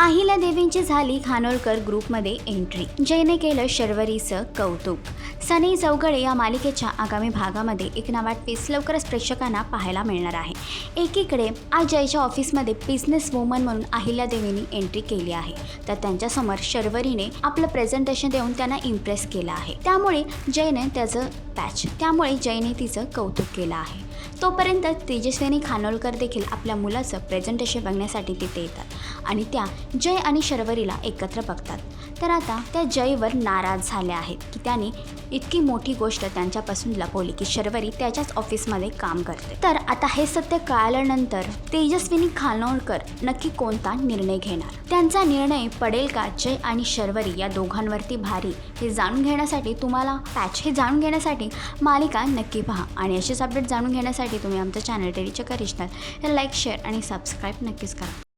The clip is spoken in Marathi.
अहिल्यादेवींची झाली खानोलकर ग्रुपमध्ये एंट्री. जयने केलं शर्वरीचं कौतुक. सनी चौगळे या मालिकेच्या आगामी भागामध्ये एक नवा ट्विस्ट लवकरच प्रेक्षकांना पाहायला मिळणार आहे. एकीकडे आज जयच्या ऑफिसमध्ये बिझनेस वुमन म्हणून अहिल्यादेवींनी एंट्री केली आहे, तर त्यांच्यासमोर शर्वरीने आपलं प्रेझेंटेशन देऊन त्यांना इम्प्रेस केलं आहे. त्यामुळे जयने तिचं कौतुक केलं आहे. तोपर्यंत तेजस्विनी खानोलकर देखील आपल्या मुलाचं प्रेझेंटेशन बघण्यासाठी तिथे येतात आणि त्या जय आणि शर्वरीला एकत्र बघतात. तर आता त्या जयवर नाराज झाल्या आहेत की त्याने इतकी मोठी गोष्ट त्यांच्यापासून लपवली की शर्वरी त्याच्याच ऑफिसमध्ये काम करते. तर आता हे सत्य कळाल्यानंतर तेजस्विनी खानोलकर नक्की कोणता निर्णय घेणार, त्यांचा निर्णय पडेल का जय आणि शर्वरी या दोघांवरती भारी, हे जाणून घेण्यासाठी मालिका नक्की पहा. आणि असेच अपडेट जाणून घेण्यासाठी तुम्ही आमचं चॅनल डेली चक्कर रिश्तात हे लाईक, शेअर आणि सबस्क्राईब नक्कीच करा.